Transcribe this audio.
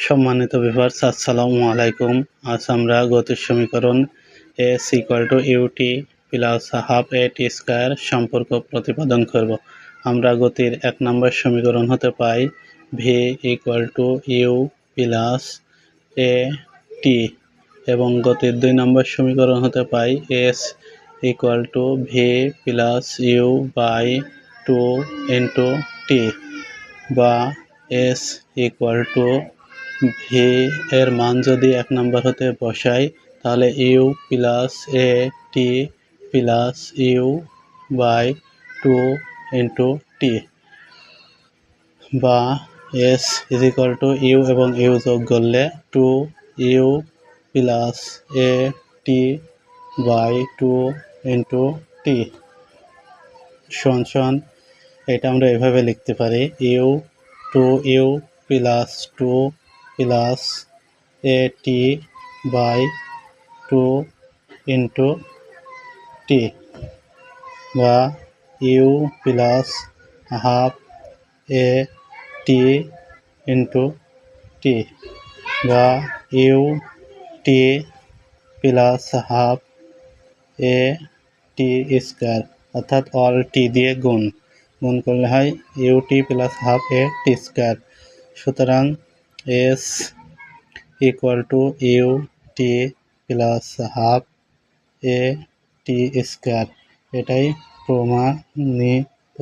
সম্মানিত ভিউয়ার্স, আসসালামু আলাইকুম। আজ আমরা গতির সমীকরণ s ut plus half a t square সম্পর্ক প্রতিপাদন করব। আমরা গতির 1 নম্বর সমীকরণ হতে পাই v u plus a t এবং গতির 2 নম্বর সমীকরণ হতে পাই s v plus u by 2 into t বা s v এর মান যদি 1 নম্বর হতে বসাই তাহলে u plus a t plus u by 2 into t বা s u এবং u যোগ করলে 2u plus a t by 2 into t সমান এটা আমরা এভাবে লিখতে পারি u 2u plus 2 plus a t by 2 into t বা u plus half a t into t বা u t plus half a t square অর্থাৎ অল t দিয়ে গুণ করলে হয় u t plus half a t square. সুতরাং s u t plus half a t square, এটাই প্রমাণিত।